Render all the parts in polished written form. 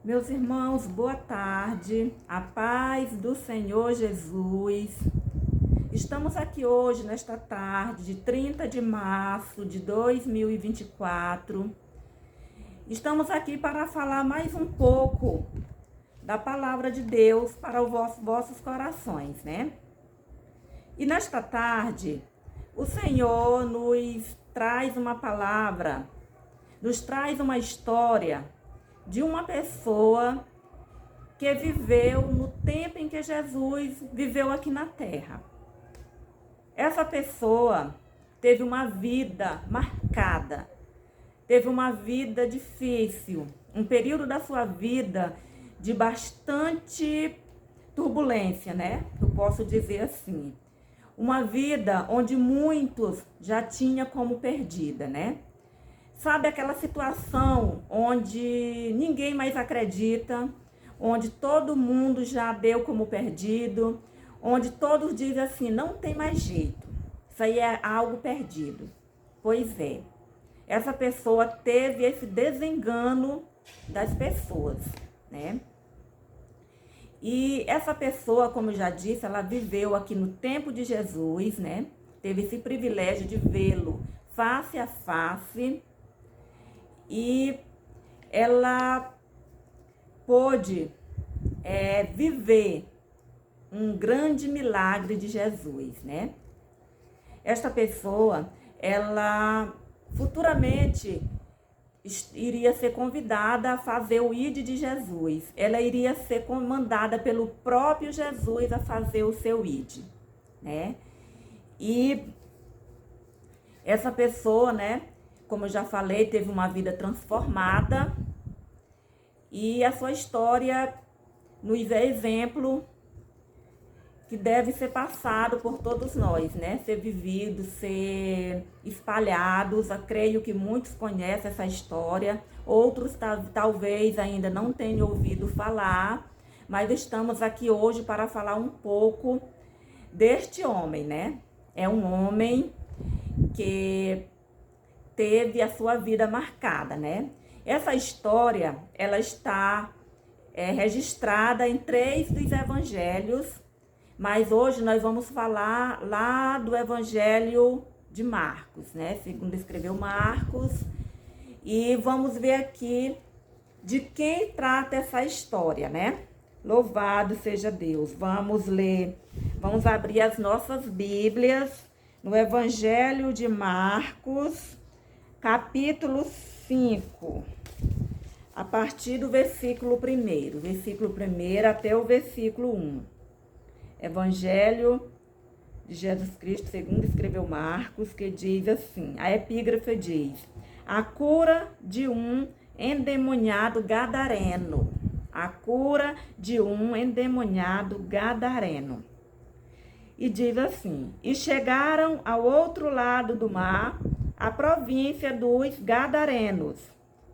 Meus irmãos, boa tarde, a paz do Senhor Jesus. Estamos aqui hoje, nesta tarde de 30 de março de 2024. Estamos aqui para falar mais um pouco da palavra de Deus para os vossos corações, né? E nesta tarde, o Senhor nos traz uma palavra, nos traz uma história de uma pessoa que viveu no tempo em que Jesus viveu aqui na terra. Essa pessoa teve uma vida marcada, teve uma vida difícil, um período da sua vida de bastante turbulência, né? Eu posso dizer assim. Uma vida onde muitos já tinham como perdida, né? Sabe aquela situação onde ninguém mais acredita, onde todo mundo já deu como perdido, onde todos dizem assim, não tem mais jeito, isso aí é algo perdido. Pois é, essa pessoa teve esse desengano das pessoas, né? E essa pessoa, como eu já disse, ela viveu aqui no tempo de Jesus, né? Teve esse privilégio de vê-lo face a face. E ela pôde viver um grande milagre de Jesus, né? Esta pessoa, ela futuramente iria ser convidada a fazer o ID de Jesus. Ela iria ser comandada pelo próprio Jesus a fazer o seu ID, né? E essa pessoa, né? Como eu já falei, teve uma vida transformada e a sua história nos é exemplo que deve ser passado por todos nós, né? Ser vivido, ser espalhados. Eu creio que muitos conhecem essa história, outros talvez ainda não tenham ouvido falar, mas estamos aqui hoje para falar um pouco deste homem, né? É um homem que teve a sua vida marcada, né? Essa história, ela está registrada em 3 dos evangelhos, mas hoje nós vamos falar lá do evangelho de Marcos, né? Segundo escreveu Marcos, e vamos ver aqui de quem trata essa história, né? Louvado seja Deus. Vamos ler, vamos abrir as nossas Bíblias no evangelho de Marcos, capítulo 5, a partir do versículo 1 até o versículo 1. Evangelho de Jesus Cristo, segundo escreveu Marcos, que diz assim, a epígrafe diz, a cura de um endemoniado gadareno. A cura de um endemoniado gadareno. E diz assim, e chegaram ao outro lado do mar, a província dos Gadarenos.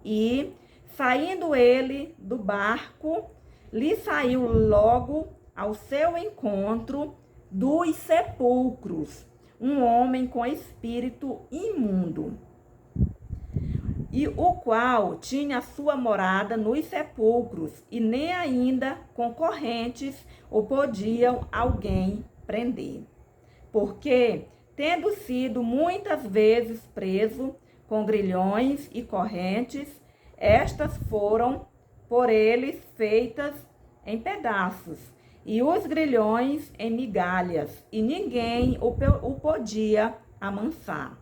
E, saindo ele do barco, lhe saiu logo ao seu encontro dos sepulcros um homem com espírito imundo, e o qual tinha sua morada nos sepulcros, e nem ainda concorrentes o podiam alguém prender. Porque tendo sido muitas vezes preso com grilhões e correntes, estas foram por eles feitas em pedaços, e os grilhões em migalhas, e ninguém o podia amansar.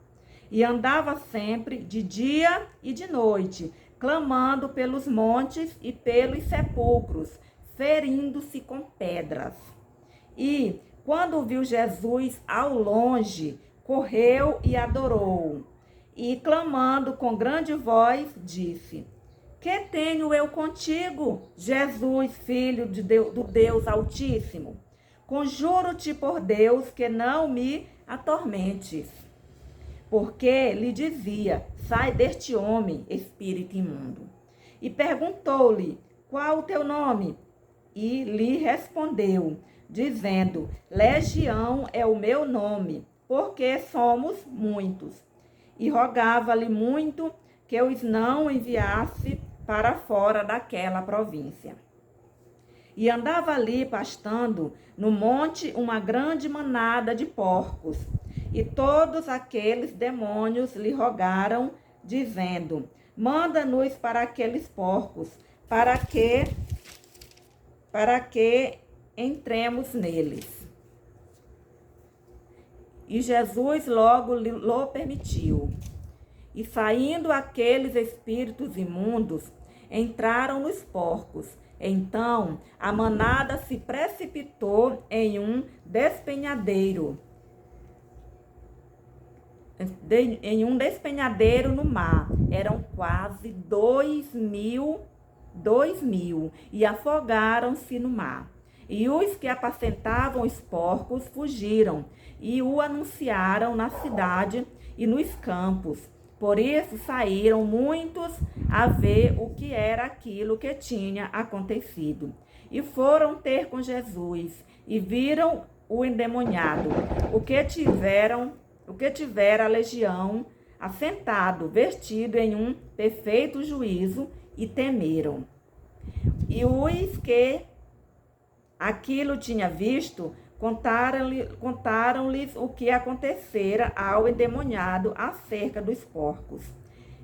E andava sempre de dia e de noite, clamando pelos montes e pelos sepulcros, ferindo-se com pedras. E quando viu Jesus ao longe, correu e adorou. E clamando com grande voz, disse, que tenho eu contigo, Jesus, filho do Deus Altíssimo? Conjuro-te por Deus que não me atormentes. Porque lhe dizia, sai deste homem, espírito imundo. E perguntou-lhe, qual o teu nome? E lhe respondeu, dizendo, Legião é o meu nome, porque somos muitos. E rogava-lhe muito que os não enviasse para fora daquela província. E andava ali pastando no monte uma grande manada de porcos. E todos aqueles demônios lhe rogaram, dizendo: manda-nos para aqueles porcos, para que entremos neles. E Jesus logo lhe permitiu. E saindo aqueles espíritos imundos, entraram nos porcos. Então a manada se precipitou em um despenhadeiro, no mar. Eram quase 2.000, e afogaram-se no mar. E os que apacentavam os porcos fugiram e o anunciaram na cidade e nos campos. Por isso saíram muitos a ver o que era aquilo que tinha acontecido. E foram ter com Jesus e viram o endemoniado, o que tivera a legião, assentado, vestido em um perfeito juízo, e temeram. E os que aquilo tinha visto, contaram-lhes o que acontecera ao endemoniado acerca dos porcos.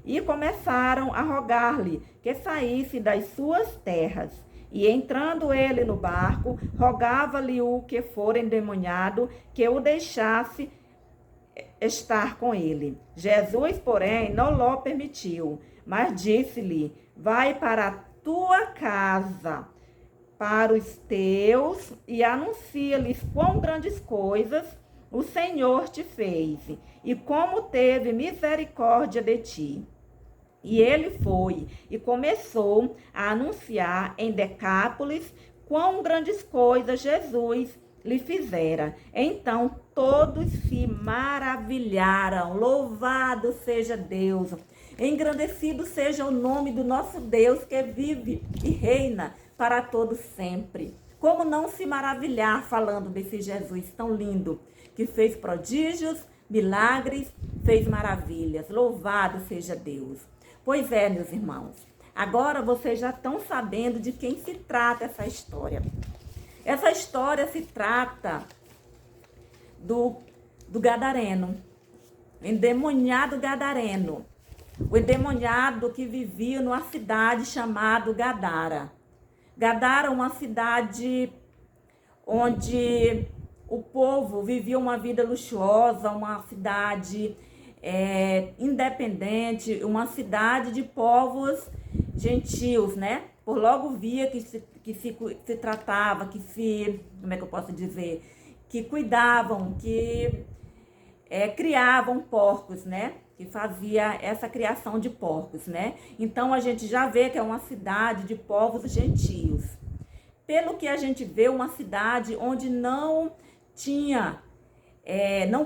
E começaram a rogar-lhe que saísse das suas terras. E entrando ele no barco, rogava-lhe o que fora endemoniado que o deixasse estar com ele. Jesus, porém, não lhe permitiu, mas disse-lhe: vai para a tua casa, para os teus, e anuncia-lhes quão grandes coisas o Senhor te fez, e como teve misericórdia de ti. E ele foi e começou a anunciar em Decápolis quão grandes coisas Jesus lhe fizera. Então todos se maravilharam. Louvado seja Deus, engrandecido seja o nome do nosso Deus, que vive e reina para todo sempre. Como não se maravilhar falando desse Jesus tão lindo, que fez prodígios, milagres, fez maravilhas. Louvado seja Deus. Pois é, meus irmãos, agora vocês já estão sabendo de quem se trata essa história. Essa história se trata do gadareno, endemoniado gadareno. O endemoniado que vivia numa cidade chamada Gadara. Gadara, uma cidade onde o povo vivia uma vida luxuosa, uma cidade independente, uma cidade de povos gentios, né? Por logo via que se tratava, como é que eu posso dizer? Que cuidavam, que criavam porcos, né? Que fazia essa criação de porcos, né? Então a gente já vê que é uma cidade de povos gentios. Pelo que a gente vê, uma cidade onde não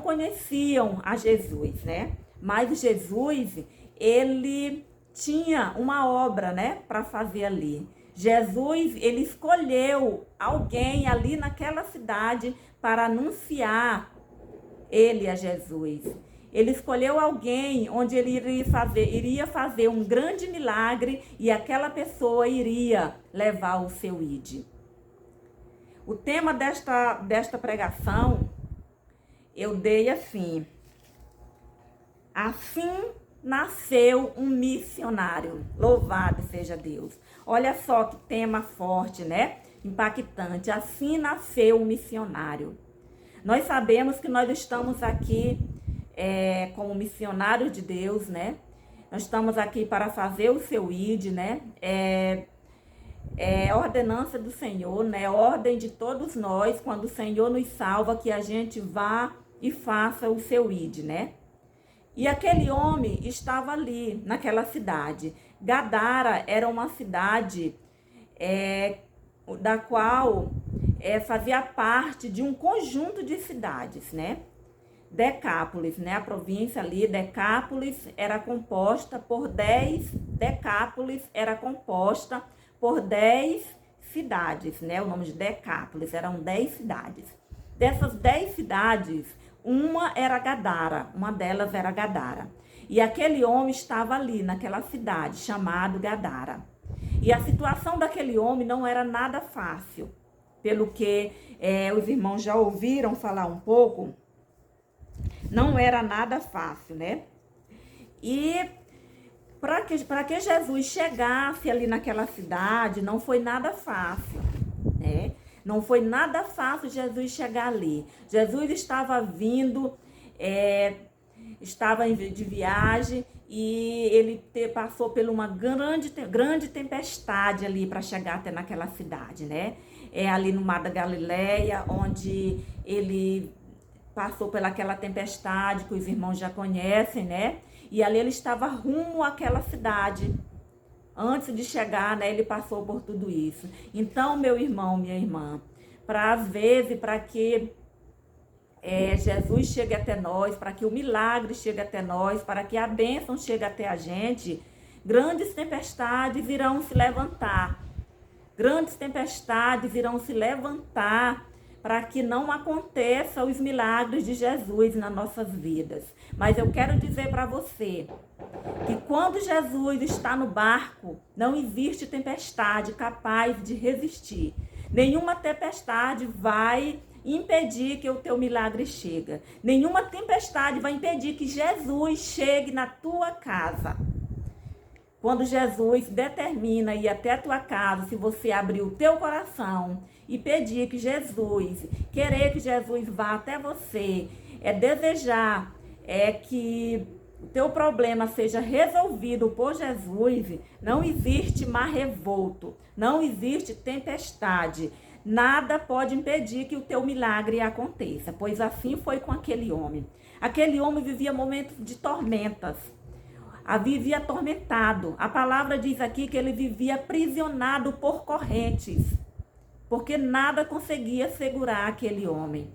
conheciam a Jesus, né? Mas Jesus, ele tinha uma obra, né, para fazer ali. Jesus, ele escolheu alguém ali naquela cidade para anunciar ele a Jesus. Ele escolheu alguém onde ele iria fazer um grande milagre, e aquela pessoa iria levar o seu id. O tema desta pregação eu dei assim: assim nasceu um missionário. Louvado seja Deus. Olha só que tema forte, né? Impactante. Assim nasceu um missionário. Nós sabemos que nós estamos aqui como missionários de Deus, né? Nós estamos aqui para fazer o seu id, né? É ordenança do Senhor, né? Ordem de todos nós, quando o Senhor nos salva, que a gente vá e faça o seu id, né? E aquele homem estava ali, naquela cidade. Gadara era uma cidade da qual fazia parte de um conjunto de cidades, né? Decápolis, né? A província ali, Decápolis, era composta por 10 cidades, né? O nome de Decápolis, eram 10 cidades. Dessas 10 cidades, uma delas era Gadara. E aquele homem estava ali, naquela cidade, chamado Gadara. E a situação daquele homem não era nada fácil. Pelo que os irmãos já ouviram falar um pouco, não era nada fácil, né? E para que Jesus chegasse ali naquela cidade, não foi nada fácil, né? Não foi nada fácil Jesus chegar ali. Jesus estava vindo, estava de viagem e ele passou por uma grande tempestade ali para chegar até naquela cidade, né? Ali no Mar da Galileia, onde ele passou pelaquela tempestade que os irmãos já conhecem, né? E ali ele estava rumo àquela cidade. Antes de chegar, né, ele passou por tudo isso. Então, meu irmão, minha irmã, às vezes, para que Jesus chegue até nós, para que o milagre chegue até nós, para que a bênção chegue até a gente, grandes tempestades irão se levantar. Grandes tempestades irão se levantar para que não aconteça os milagres de Jesus nas nossas vidas. Mas eu quero dizer para você que quando Jesus está no barco, não existe tempestade capaz de resistir. Nenhuma tempestade vai impedir que o teu milagre chegue. Nenhuma tempestade vai impedir que Jesus chegue na tua casa. Quando Jesus determina ir até a tua casa, se você abrir o teu coração e pedir que Jesus, querer que Jesus vá até você, desejar que o teu problema seja resolvido por Jesus, não existe mar revolto, não existe tempestade. Nada pode impedir que o teu milagre aconteça, pois assim foi com aquele homem. Aquele homem vivia momentos de tormentas. Vivia atormentado. A palavra diz aqui que ele vivia aprisionado por correntes, porque nada conseguia segurar aquele homem.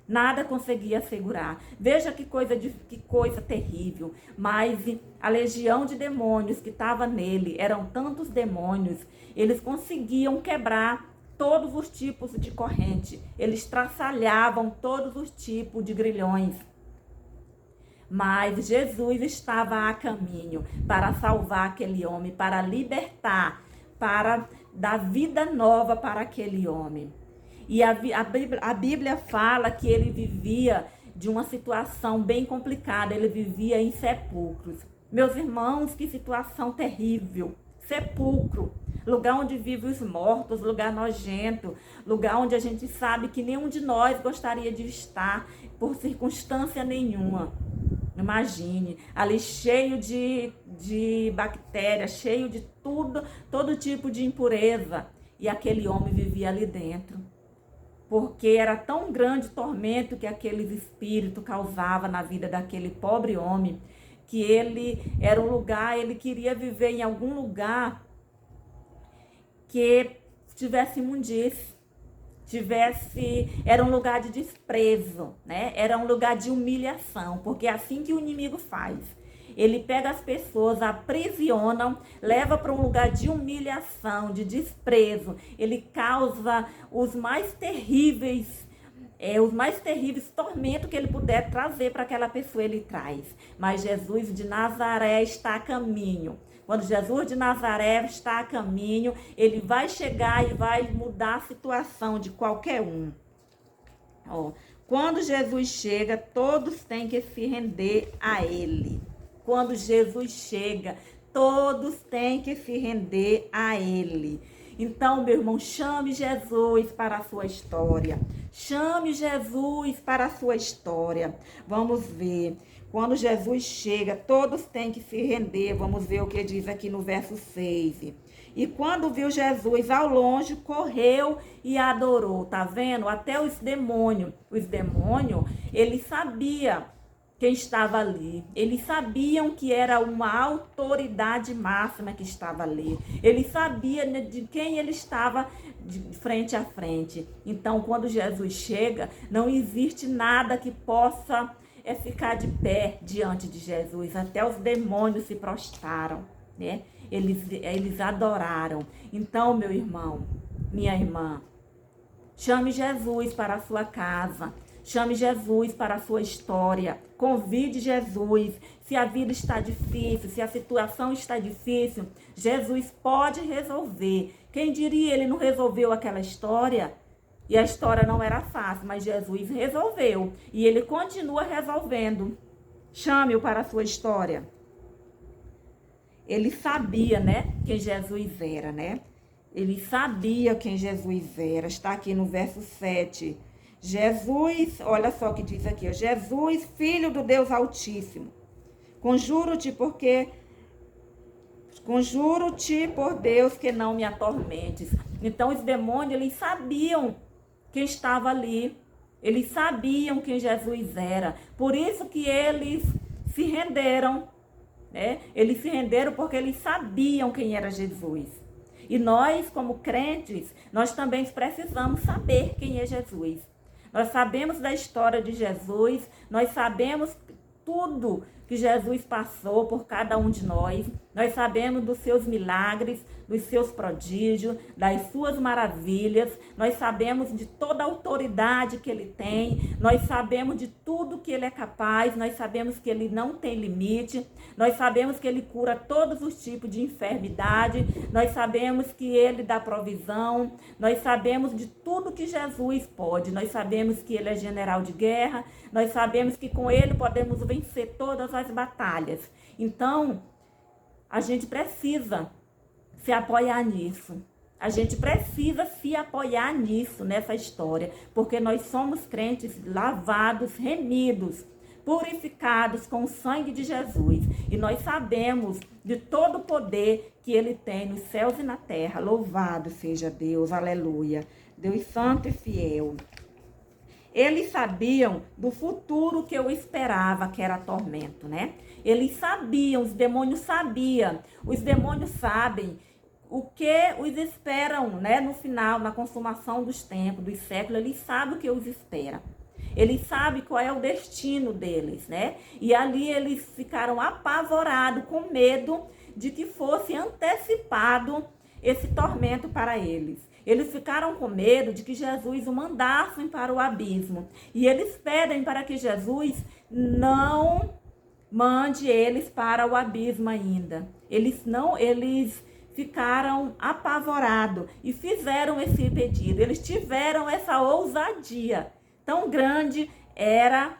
Nada conseguia segurar. Veja que coisa terrível. Mas a legião de demônios que estava nele, eram tantos demônios, eles conseguiam quebrar todos os tipos de corrente. Eles traçalhavam todos os tipos de grilhões. Mas Jesus estava a caminho para salvar aquele homem, para libertar, para dar vida nova para aquele homem. E a Bíblia fala que ele vivia de uma situação bem complicada, ele vivia em sepulcros. Meus irmãos, que situação terrível! Sepulcro, lugar onde vivem os mortos, lugar nojento, lugar onde a gente sabe que nenhum de nós gostaria de estar por circunstância nenhuma. Imagine, ali cheio de bactérias, cheio de todo tipo de impureza. E aquele homem vivia ali dentro. Porque era tão grande o tormento que aqueles espíritos causavam na vida daquele pobre homem, que ele era um lugar, ele queria viver em algum lugar que tivesse imundície. Era um lugar de desprezo, né? Era um lugar de humilhação, porque é assim que o inimigo faz. Ele pega as pessoas, aprisionam, leva para um lugar de humilhação, de desprezo. Ele causa os mais terríveis tormentos que ele puder trazer para aquela pessoa, ele traz. Mas Jesus de Nazaré está a caminho. Quando Jesus de Nazaré está a caminho, ele vai chegar e vai mudar a situação de qualquer um. Quando Jesus chega, todos têm que se render a ele. Quando Jesus chega, todos têm que se render a ele. Então, meu irmão, chame Jesus para a sua história. Chame Jesus para a sua história. Vamos ver. Quando Jesus chega, todos têm que se render. Vamos ver o que diz aqui no verso 6. E quando viu Jesus ao longe, correu e adorou. Tá vendo? Até os demônios, eles sabiam quem estava ali. Eles sabiam que era uma autoridade máxima que estava ali. Eles sabiam de quem ele estava de frente a frente. Então, quando Jesus chega, não existe nada que possa ficar de pé diante de Jesus. Até os demônios se prostraram, né? Eles adoraram. Então, meu irmão, minha irmã, chame Jesus para a sua casa. Chame Jesus para a sua história. Convide Jesus. Se a vida está difícil, se a situação está difícil, Jesus pode resolver. Quem diria, ele não resolveu aquela história? E a história não era fácil, mas Jesus resolveu. E ele continua resolvendo. Chame-o para a sua história. Ele sabia, né, quem Jesus era, né? Ele sabia quem Jesus era. Está aqui no verso 7. Jesus, olha só o que diz aqui, ó, Jesus, filho do Deus Altíssimo, conjuro-te por Deus que não me atormentes. Então os demônios, eles sabiam quem estava ali, eles sabiam quem Jesus era, por isso que eles se renderam, né? Eles se renderam porque eles sabiam quem era Jesus. E nós, como crentes, nós também precisamos saber quem é Jesus. Nós sabemos da história de Jesus, nós sabemos tudo que Jesus passou por cada um de nós. Nós sabemos dos seus milagres, dos seus prodígios, das suas maravilhas. Nós sabemos de toda a autoridade que ele tem. Nós sabemos de tudo que ele é capaz. Nós sabemos que ele não tem limite. Nós sabemos que ele cura todos os tipos de enfermidade. Nós sabemos que ele dá provisão. Nós sabemos de tudo que Jesus pode. Nós sabemos que ele é general de guerra. Nós sabemos que com ele podemos vencer todas as batalhas. Então, a gente precisa se apoiar nisso. A gente precisa se apoiar nisso, nessa história, porque nós somos crentes lavados, remidos, purificados com o sangue de Jesus. E nós sabemos de todo o poder que ele tem nos céus e na terra. Louvado seja Deus, aleluia. Deus santo e fiel. Eles sabiam do futuro que eu esperava, que era tormento, né? Eles sabiam, os demônios sabiam. Os demônios sabem o que os esperam, né? No final, na consumação dos tempos, dos séculos, eles sabem o que os espera. Eles sabem qual é o destino deles, né? E ali eles ficaram apavorados, com medo de que fosse antecipado esse tormento para eles. Eles ficaram com medo de que Jesus o mandasse para o abismo. E eles pedem para que Jesus não mande eles para o abismo ainda. Eles ficaram apavorados e fizeram esse pedido. Eles tiveram essa ousadia. Tão grande era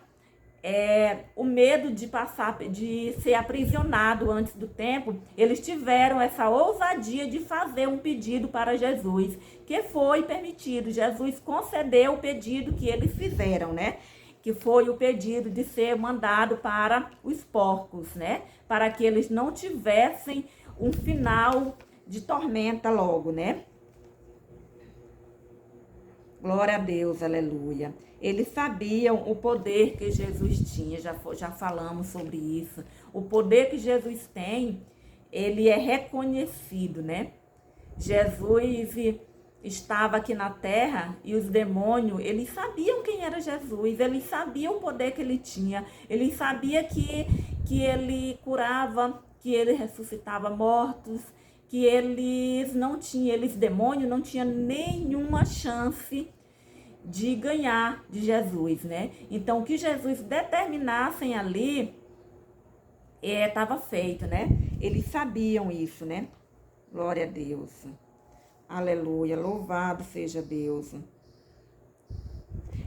o medo de ser aprisionado antes do tempo. Eles tiveram essa ousadia de fazer um pedido para Jesus, que foi permitido. Jesus concedeu o pedido que eles fizeram, né? Que foi o pedido de ser mandado para os porcos, né? Para que eles não tivessem um final de tormenta logo, né? Glória a Deus, aleluia. Eles sabiam o poder que Jesus tinha, já falamos sobre isso. O poder que Jesus tem, ele é reconhecido, né? Jesus estava aqui na terra e os demônios, eles sabiam quem era Jesus, eles sabiam o poder que ele tinha, eles sabiam que ele curava, que ele ressuscitava mortos, que eles demônios não tinham nenhuma chance de ganhar de Jesus, né? Então, o que Jesus determinassem ali, estava feito, né? Eles sabiam isso, né? Glória a Deus. Aleluia, louvado seja Deus.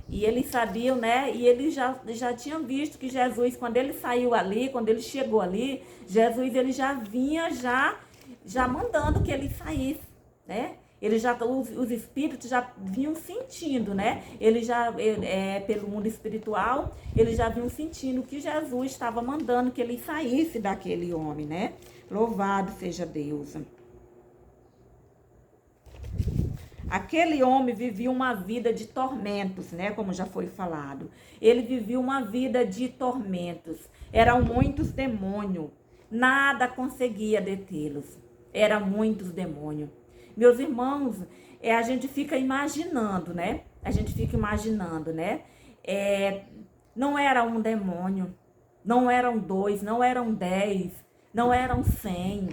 E eles sabiam, né? E eles já tinham visto que Jesus, quando ele saiu ali, quando ele chegou ali, Jesus, ele já vinha já mandando que ele saísse, né? Os espíritos já vinham sentindo, né? Eles pelo mundo espiritual, eles já vinham sentindo que Jesus estava mandando que ele saísse daquele homem, né? Louvado seja Deus. Aquele homem vivia uma vida de tormentos, né? Como já foi falado. Ele vivia uma vida de tormentos. Eram muitos demônios. Nada conseguia detê-los. Eram muitos demônios. Meus irmãos, a gente fica imaginando, né? A gente fica imaginando, né? Não era um demônio, não eram 2, não eram 10, não eram 100.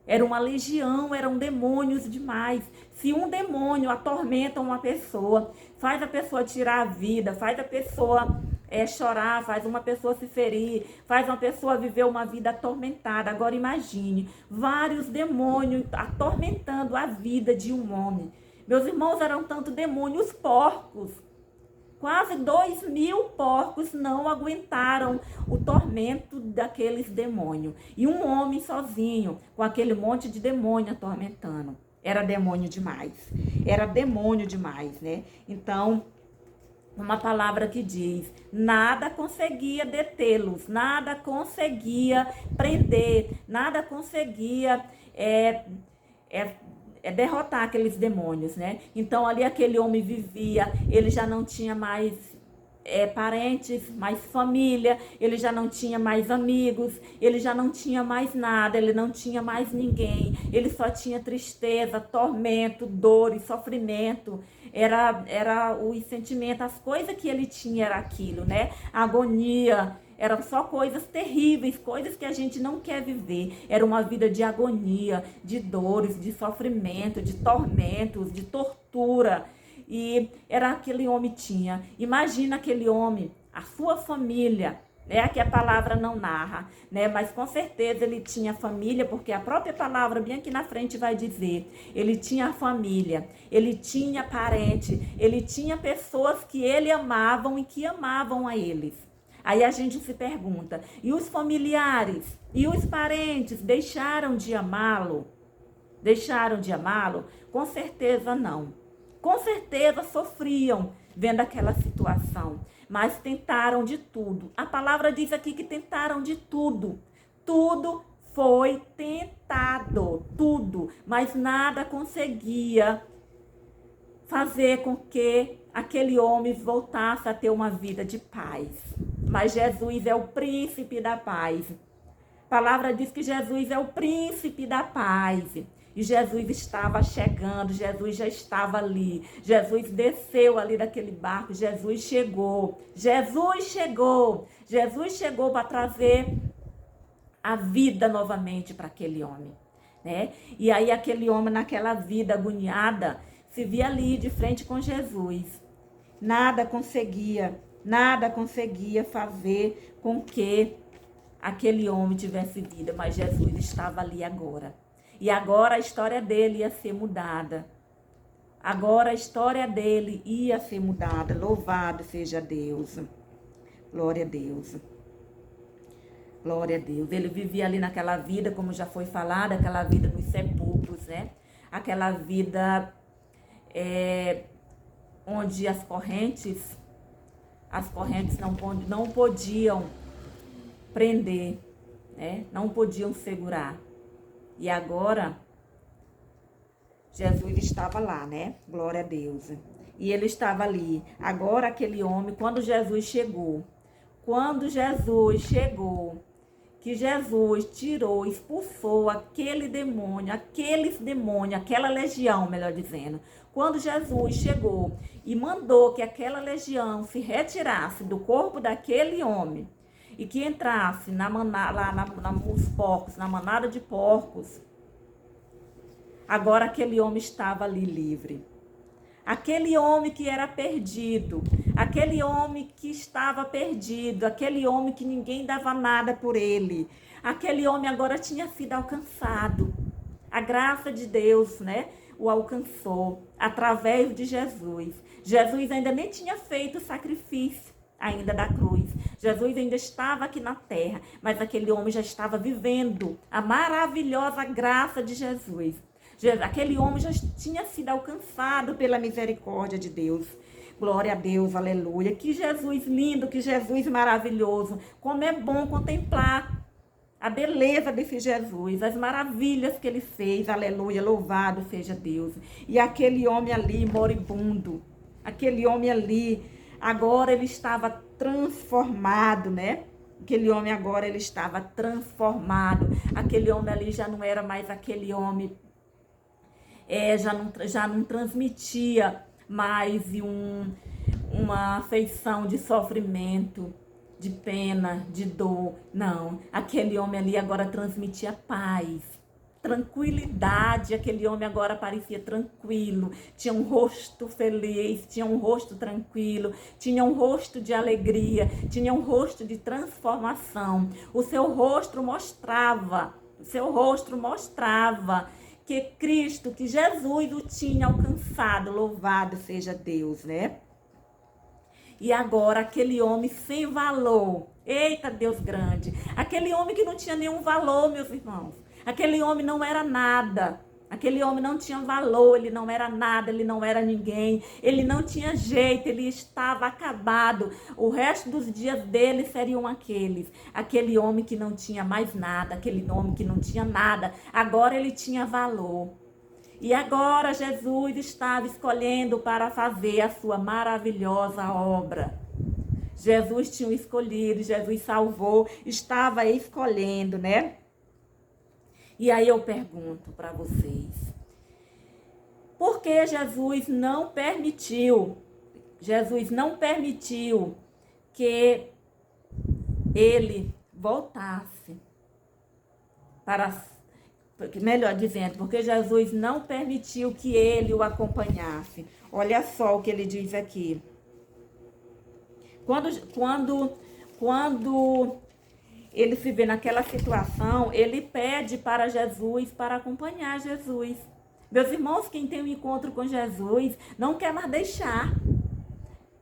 Era uma legião, eram demônios demais. Se um demônio atormenta uma pessoa, faz a pessoa tirar a vida, faz a pessoa chorar, faz uma pessoa se ferir, faz uma pessoa viver uma vida atormentada. Agora imagine, vários demônios atormentando a vida de um homem. Meus irmãos, eram tanto demônios porcos. Quase 2.000 porcos não aguentaram o tormento daqueles demônios. E um homem sozinho, com aquele monte de demônio atormentando. Era demônio demais. Era demônio demais, né? Então, uma palavra que diz: nada conseguia detê-los, nada conseguia prender, nada conseguia derrotar aqueles demônios, né? Então ali aquele homem vivia, ele já não tinha mais parentes, mais família, ele já não tinha mais amigos, ele já não tinha mais nada, ele não tinha mais ninguém, ele só tinha tristeza, tormento, dor e sofrimento. Era o sentimento, as coisas que ele tinha era aquilo, né? A agonia. Eram só coisas terríveis, coisas que a gente não quer viver. Era uma vida de agonia, de dores, de sofrimento, de tormentos, de tortura. E era aquele homem tinha. Imagina aquele homem, a sua família, né? Que a palavra não narra, né? Mas com certeza ele tinha família, porque a própria palavra bem aqui na frente vai dizer. Ele tinha família, ele tinha parente, ele tinha pessoas que ele amavam e que amavam a eles. Aí a gente se pergunta, e os familiares, e os parentes deixaram de amá-lo? Deixaram de amá-lo? Com certeza não. Com certeza sofriam vendo aquela situação, mas tentaram de tudo. A palavra diz aqui que tentaram de tudo. Tudo foi tentado, tudo, mas nada conseguia fazer com que aquele homem voltasse a ter uma vida de paz. Mas Jesus é o príncipe da paz. A palavra diz que Jesus é o príncipe da paz. E Jesus estava chegando, Jesus já estava ali. Jesus desceu ali daquele barco, Jesus chegou. Jesus chegou. Jesus chegou para trazer a vida novamente para aquele homem, né? E aí aquele homem naquela vida agoniada se via ali de frente com Jesus. Nada conseguia fazer com que aquele homem tivesse vida, mas Jesus estava ali agora. E agora a história dele ia ser mudada. Agora a história dele ia ser mudada. Louvado seja Deus. Glória a Deus. Glória a Deus. Ele vivia ali naquela vida, como já foi falado, aquela vida nos sepulcros, né? Aquela vida onde as correntes não podiam prender, né? Não podiam segurar. E agora, Jesus estava lá, né? Glória a Deus. E ele estava ali. Agora aquele homem, quando Jesus chegou, que Jesus tirou, expulsou aquele demônio, aquela legião, melhor dizendo. Quando Jesus chegou e mandou que aquela legião se retirasse do corpo daquele homem e que entrasse nos porcos, na manada de porcos, agora aquele homem estava ali livre. Aquele homem que era perdido, aquele homem que estava perdido, aquele homem que ninguém dava nada por ele, aquele homem agora tinha sido alcançado. A graça de Deus, né, o alcançou através de Jesus. Jesus ainda nem tinha feito o sacrifício ainda da cruz. Jesus ainda estava aqui na terra, mas aquele homem já estava vivendo a maravilhosa graça de Jesus. Aquele homem já tinha sido alcançado pela misericórdia de Deus. Glória a Deus, aleluia. Que Jesus lindo, que Jesus maravilhoso. Como é bom contemplar a beleza desse Jesus, as maravilhas que ele fez, aleluia, louvado seja Deus. E aquele homem ali, moribundo, aquele homem ali, agora ele estava transformado, né? Aquele homem agora ele estava transformado. Aquele homem ali já não era mais aquele homem, já não transmitia mais uma afeição de sofrimento, de pena, de dor. Não, aquele homem ali agora transmitia paz. tranquilidade. Aquele homem agora parecia tranquilo, tinha um rosto feliz, tinha um rosto tranquilo, tinha um rosto de alegria, tinha um rosto de transformação. O seu rosto mostrava que Cristo, que Jesus o tinha alcançado. Louvado seja Deus, né? E agora aquele homem sem valor, eita Deus grande, aquele homem que não tinha nenhum valor, meus irmãos, aquele homem não era nada, aquele homem não tinha valor, ele não era nada, ele não era ninguém, ele não tinha jeito, ele estava acabado, o resto dos dias dele seriam aquele homem que não tinha mais nada, aquele homem que não tinha nada, agora ele tinha valor. E agora Jesus estava escolhendo para fazer a sua maravilhosa obra. Jesus tinha escolhido, Jesus salvou, estava escolhendo, né? E aí eu pergunto para vocês, por que Jesus não permitiu que ele voltasse melhor dizendo, porque Jesus não permitiu que ele o acompanhasse. Olha só o que ele diz aqui. Quando ele se vê naquela situação, ele pede para Jesus, para acompanhar Jesus. Meus irmãos, quem tem um encontro com Jesus não quer mais deixar.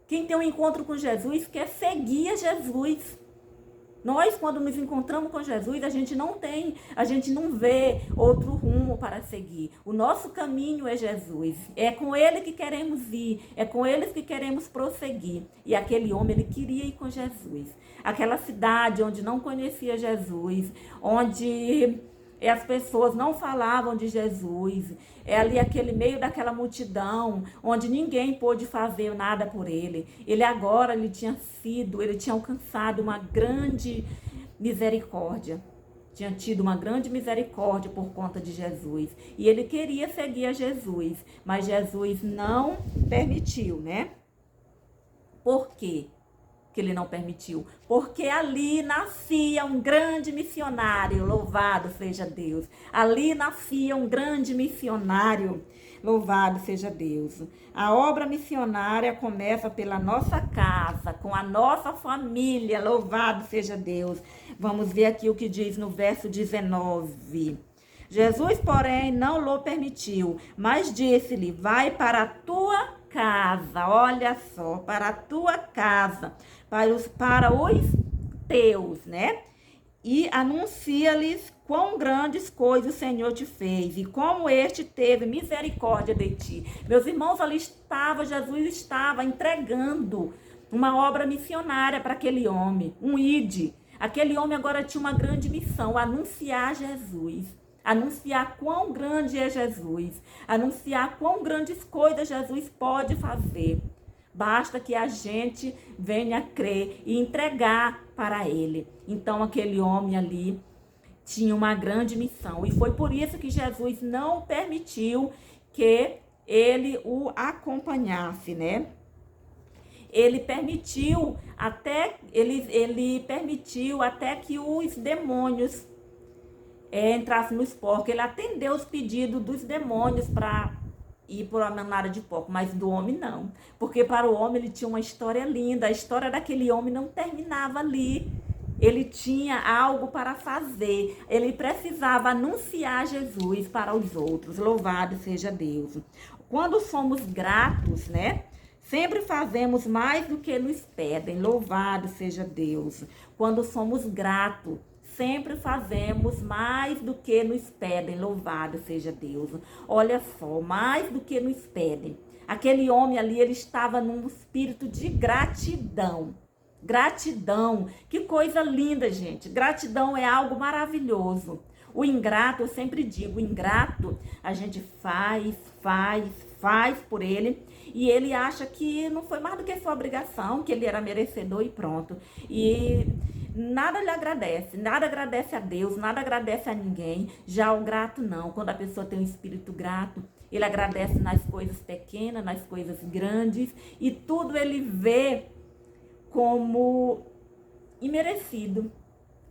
Quem tem um encontro com Jesus quer seguir a Jesus. Nós, quando nos encontramos com Jesus, a gente não vê outro rumo para seguir. O nosso caminho é Jesus. É com ele que queremos ir, é com ele que queremos prosseguir. E aquele homem, ele queria ir com Jesus. Aquela cidade onde não conhecia Jesus, onde as pessoas não falavam de Jesus, é ali aquele meio daquela multidão, onde ninguém pôde fazer nada por ele. Ele tinha alcançado uma grande misericórdia. Tinha tido uma grande misericórdia por conta de Jesus. E ele queria seguir a Jesus, mas Jesus não permitiu, né? Por quê que ele não permitiu? Porque ali nascia um grande missionário, louvado seja Deus. Ali nascia um grande missionário, louvado seja Deus. A obra missionária começa pela nossa casa, com a nossa família, louvado seja Deus. Vamos ver aqui o que diz no verso 19. Jesus, porém, não lhe permitiu, mas disse-lhe, vai para a tua casa, olha só, para a tua casa, para os teus, né? E anuncia-lhes quão grandes coisas o Senhor te fez e como este teve misericórdia de ti. Meus irmãos, Jesus estava entregando uma obra missionária para aquele homem, um ide. Aquele homem agora tinha uma grande missão, anunciar Jesus. Anunciar quão grande é Jesus. Anunciar quão grandes coisas Jesus pode fazer. Basta que a gente venha crer e entregar para ele. Então aquele homem ali tinha uma grande missão. E foi por isso que Jesus não permitiu que ele o acompanhasse, né? Ele permitiu até que os demônios entrassem nos porcos. Ele atendeu os pedidos dos demônios para ir por uma manada de porco, mas do homem não. Porque para o homem ele tinha uma história linda. A história daquele homem não terminava ali. Ele tinha algo para fazer. Ele precisava anunciar Jesus para os outros. Louvado seja Deus. Quando somos gratos, né? Sempre fazemos mais do que nos pedem. Louvado seja Deus. Quando somos gratos, sempre fazemos mais do que nos pedem. Louvado seja Deus. Olha só, mais do que nos pedem. Aquele homem ali, ele estava num espírito de gratidão. Gratidão. Que coisa linda, gente. Gratidão é algo maravilhoso. O ingrato, eu sempre digo, o ingrato, a gente faz por ele. E ele acha que não foi mais do que sua obrigação, que ele era merecedor e pronto. E nada lhe agradece, nada agradece a Deus, nada agradece a ninguém. Já o grato não, quando a pessoa tem um espírito grato, ele agradece nas coisas pequenas, nas coisas grandes, e tudo ele vê como imerecido.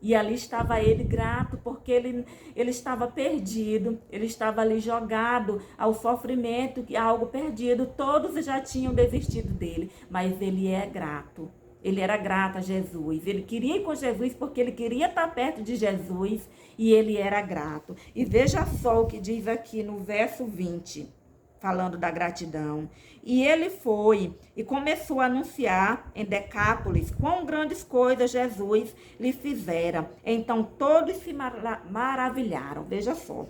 E ali estava ele grato, porque ele estava perdido, ele estava ali jogado ao sofrimento, algo perdido. Todos já tinham desistido dele, mas ele é grato. Ele era grato a Jesus. Ele queria ir com Jesus porque ele queria estar perto de Jesus e ele era grato. E veja só o que diz aqui no verso 20, falando da gratidão. E ele foi e começou a anunciar em Decápolis quão grandes coisas Jesus lhe fizera. Então todos se maravilharam. Veja só. O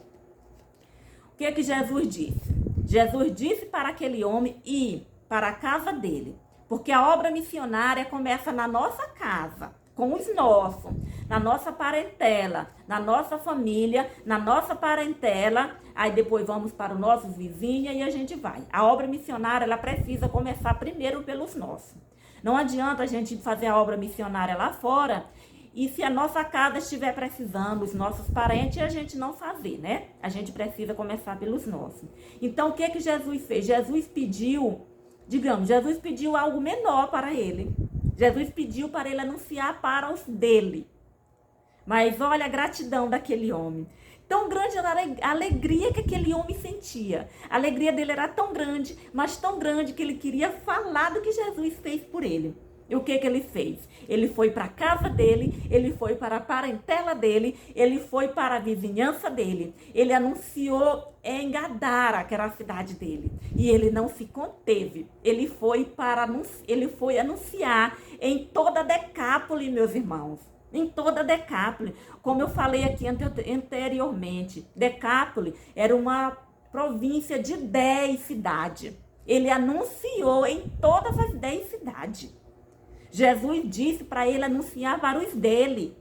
que Jesus disse? Jesus disse para aquele homem ir para a casa dele. Porque a obra missionária começa na nossa casa, com os nossos, na nossa parentela, na nossa família, na nossa parentela. Aí depois vamos para o nosso vizinho e a gente vai. A obra missionária, ela precisa começar primeiro pelos nossos. Não adianta a gente fazer a obra missionária lá fora e se a nossa casa estiver precisando, os nossos parentes, a gente não fazer, né? A gente precisa começar pelos nossos. Então, o que Jesus fez? Jesus pediu algo menor para ele. Jesus pediu para ele anunciar para os dele. Mas olha a gratidão daquele homem. Tão grande era a alegria que aquele homem sentia. A alegria dele era tão grande, mas tão grande que ele queria falar do que Jesus fez por ele. E o que ele fez? Ele foi para a casa dele, ele foi para a parentela dele, ele foi para a vizinhança dele. Ele anunciou em Gadara, que era a cidade dele. E ele não se conteve. Ele foi anunciar em toda Decápolis, meus irmãos. Em toda Decápolis. Como eu falei aqui anteriormente, Decápolis era uma província de 10 cidades. Ele anunciou em todas as 10 cidades. Jesus disse para ele anunciar para os dele,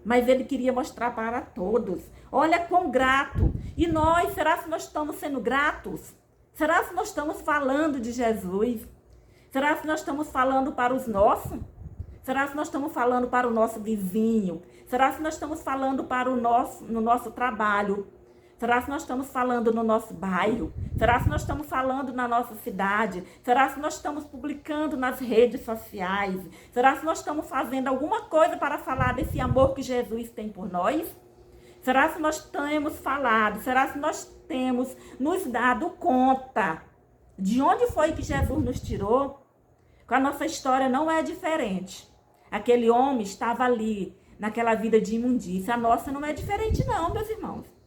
mas ele queria mostrar para todos. Olha quão grato. E nós, será que nós estamos sendo gratos? Será que nós estamos falando de Jesus? Será que nós estamos falando para os nossos? Será que nós estamos falando para o nosso vizinho? Será que nós estamos falando para no nosso trabalho? Será que nós estamos falando no nosso bairro? Será que nós estamos falando na nossa cidade? Será que nós estamos publicando nas redes sociais? Será que nós estamos fazendo alguma coisa para falar desse amor que Jesus tem por nós? Será que nós temos falado? Será que nós temos nos dado conta de onde foi que Jesus nos tirou? A nossa história não é diferente. Aquele homem estava ali, naquela vida de imundícia. A nossa não é diferente não, meus irmãos.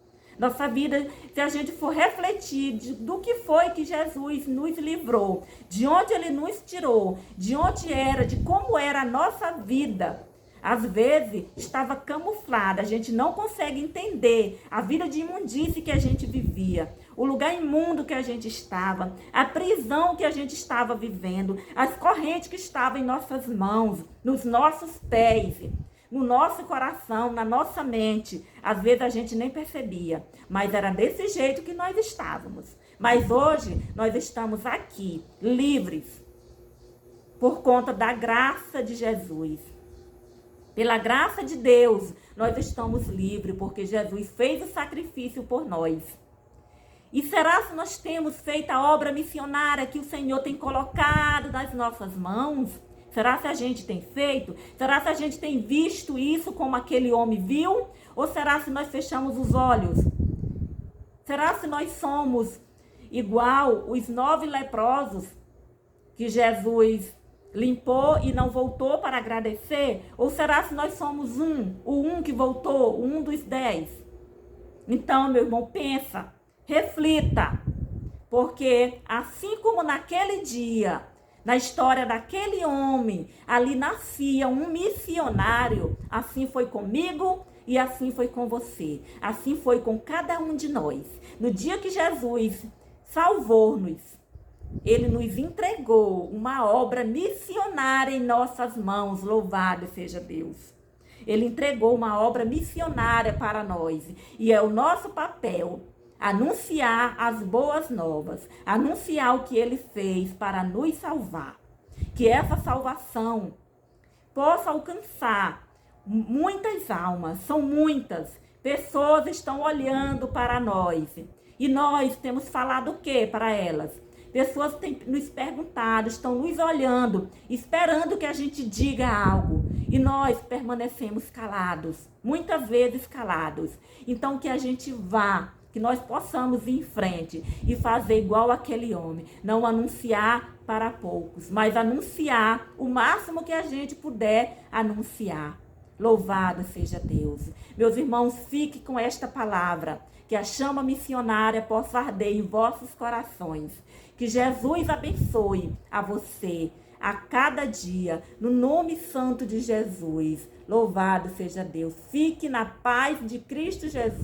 Nossa vida, se a gente for refletir do que foi que Jesus nos livrou, de onde ele nos tirou, de onde era, de como era a nossa vida, às vezes estava camuflada, a gente não consegue entender a vida de imundície que a gente vivia, o lugar imundo que a gente estava, a prisão que a gente estava vivendo, as correntes que estavam em nossas mãos, nos nossos pés, no nosso coração, na nossa mente. Às vezes a gente nem percebia, mas era desse jeito que nós estávamos. Mas hoje nós estamos aqui, livres, por conta da graça de Jesus. Pela graça de Deus, nós estamos livres, porque Jesus fez o sacrifício por nós. E será que nós temos feito a obra missionária que o Senhor tem colocado nas nossas mãos? Será que a gente tem feito? Será que a gente tem visto isso como aquele homem viu? Ou será que nós fechamos os olhos? Será que nós somos igual os 9 leprosos que Jesus limpou e não voltou para agradecer? Ou será que nós somos o um que voltou, o 1 dos 10? Então, meu irmão, pensa, reflita, porque assim como naquele dia, na história daquele homem, ali nascia um missionário. Assim foi comigo e assim foi com você. Assim foi com cada um de nós. No dia que Jesus salvou-nos, ele nos entregou uma obra missionária em nossas mãos. Louvado seja Deus. Ele entregou uma obra missionária para nós. E é o nosso papel anunciar as boas novas, anunciar o que ele fez para nos salvar. Que essa salvação possa alcançar muitas almas, são muitas. Pessoas estão olhando para nós. E nós temos falado o que para elas? Pessoas têm nos perguntado, estão nos olhando, esperando que a gente diga algo. E nós permanecemos calados, muitas vezes calados. Então que a gente vá, que nós possamos ir em frente e fazer igual aquele homem. Não anunciar para poucos, mas anunciar o máximo que a gente puder anunciar. Louvado seja Deus. Meus irmãos, fique com esta palavra, que a chama missionária possa arder em vossos corações. Que Jesus abençoe a você a cada dia, no nome santo de Jesus. Louvado seja Deus. Fique na paz de Cristo Jesus.